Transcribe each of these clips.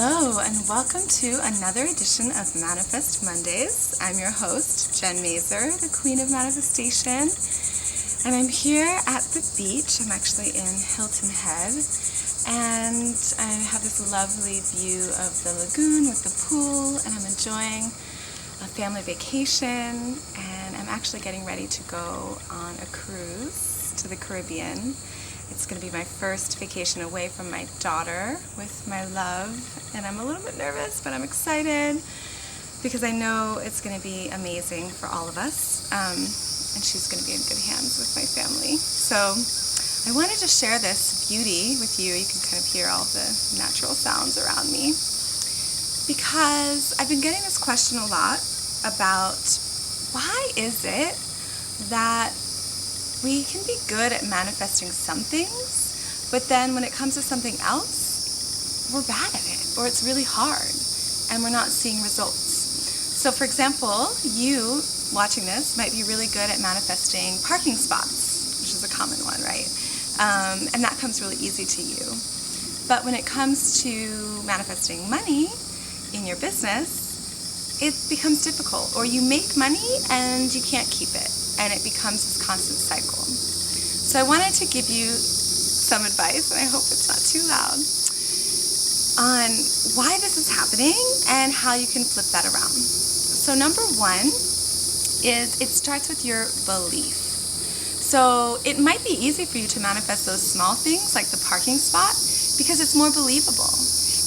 Hello and welcome to another edition of Manifest Mondays. I'm your host, Jen Mazer, the Queen of Manifestation, and I'm here at the beach. I'm actually in Hilton Head, and I have this lovely view of the lagoon with the pool, and I'm enjoying a family vacation, and I'm actually getting ready to go on a cruise to the Caribbean. It's going to be my first vacation away from my daughter with my love, and I'm a little bit nervous, but I'm excited because I know it's going to be amazing for all of us, and she's going to be in good hands with my family. So I wanted to share this beauty with you. You can kind of hear all the natural sounds around me because I've been getting this question a lot about why is it that we can be good at manifesting some things, but then when it comes to something else, we're bad at it, or it's really hard, and we're not seeing results. So for example, you watching this might be really good at manifesting parking spots, which is a common one, right? And that comes really easy to you. But when it comes to manifesting money in your business, it becomes difficult, or you make money and you can't keep it, and it becomes this constant cycle. So I wanted to give you some advice, and I hope it's not too loud, on why this is happening and how you can flip that around. So number one is it starts with your belief. So it might be easy for you to manifest those small things like the parking spot because it's more believable.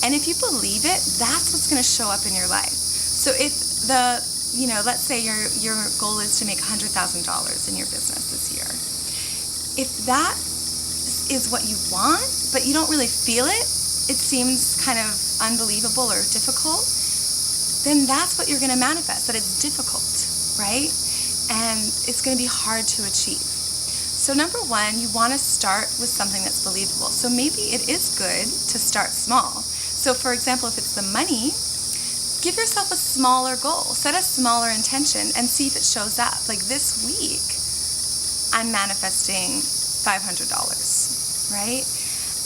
And if you believe it, that's what's going to show up in your life. So if let's say your goal is to make $100,000 in your business this year. If that is what you want, but you don't really feel it, it seems kind of unbelievable or difficult, then that's what you're going to manifest, that it's difficult, right? And it's going to be hard to achieve. So number one, you want to start with something that's believable. So maybe it is good to start small. So for example, if it's the money, give yourself a smaller goal, set a smaller intention, and see if it shows up. Like this week, I'm manifesting $500, right?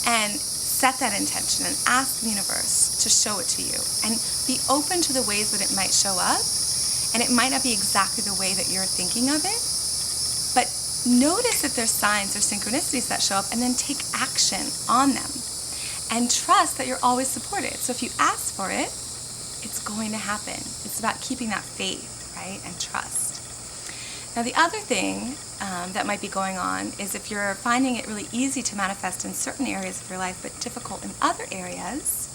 And set that intention and ask the universe to show it to you. And be open to the ways that it might show up. And it might not be exactly the way that you're thinking of it, but notice if there's signs or synchronicities that show up, and then take action on them. And trust that you're always supported. So if you ask for it, it's going to happen. It's about keeping that faith, right, and trust. Now, the other thing that might be going on is if you're finding it really easy to manifest in certain areas of your life but difficult in other areas,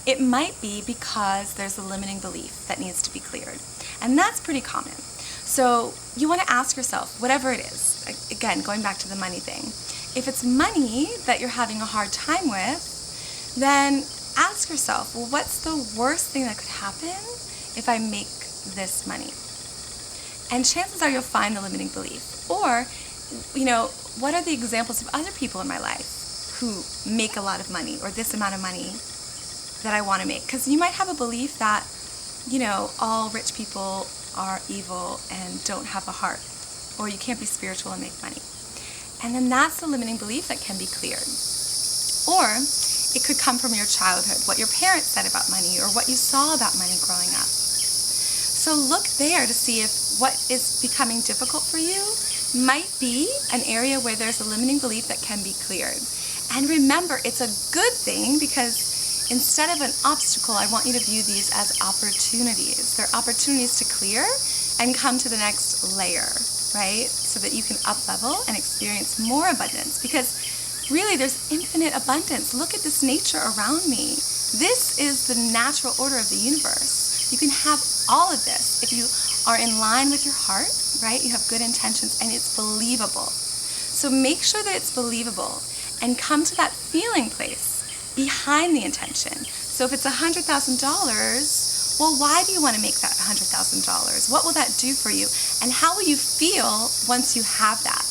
it might be because there's a limiting belief that needs to be cleared. And that's pretty common. So you want to ask yourself, whatever it is, again, going back to the money thing, if it's money that you're having a hard time with, then ask yourself, well, what's the worst thing that could happen if I make this money? And chances are you'll find the limiting belief. Or, what are the examples of other people in my life who make a lot of money, or this amount of money that I want to make? Because you might have a belief that, all rich people are evil and don't have a heart, or you can't be spiritual and make money. And then that's the limiting belief that can be cleared. Or it could come from your childhood, what your parents said about money or what you saw about money growing up. So look there to see if what is becoming difficult for you might be an area where there's a limiting belief that can be cleared. And remember, it's a good thing because instead of an obstacle, I want you to view these as opportunities. They're opportunities to clear and come to the next layer, right? So that you can up-level and experience more abundance, because really, there's infinite abundance. Look at this nature around me. This is the natural order of the universe. You can have all of this if you are in line with your heart, right? You have good intentions and it's believable. So make sure that it's believable and come to that feeling place behind the intention. So if it's $100,000, well, why do you want to make that $100,000? What will that do for you? And how will you feel once you have that?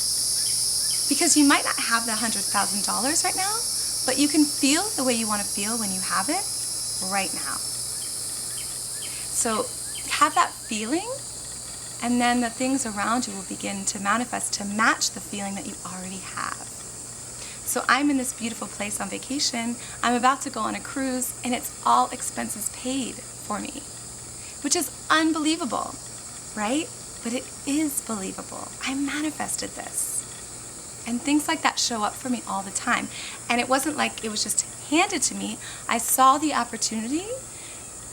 Because you might not have the $100,000 right now, but you can feel the way you want to feel when you have it right now. So have that feeling, and then the things around you will begin to manifest to match the feeling that you already have. So I'm in this beautiful place on vacation. I'm about to go on a cruise, and it's all expenses paid for me, which is unbelievable, right? But it is believable. I manifested this. And things like that show up for me all the time. And it wasn't like it was just handed to me. I saw the opportunity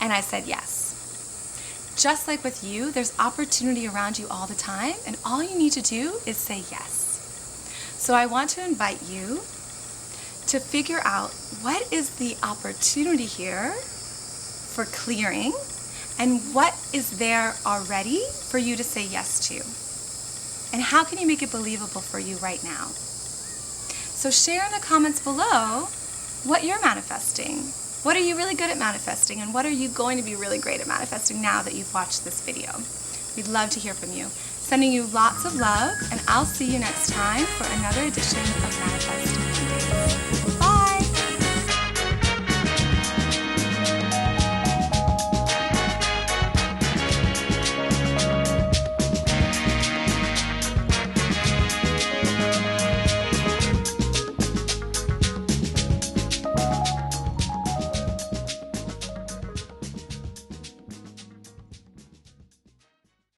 and I said yes. Just like with you, there's opportunity around you all the time, and all you need to do is say yes. So I want to invite you to figure out what is the opportunity here for clearing, and what is there already for you to say yes to? And how can you make it believable for you right now? So share in the comments below what you're manifesting. What are you really good at manifesting, and what are you going to be really great at manifesting now that you've watched this video? We'd love to hear from you. Sending you lots of love, and I'll see you next time for another edition of Manifest Mondays.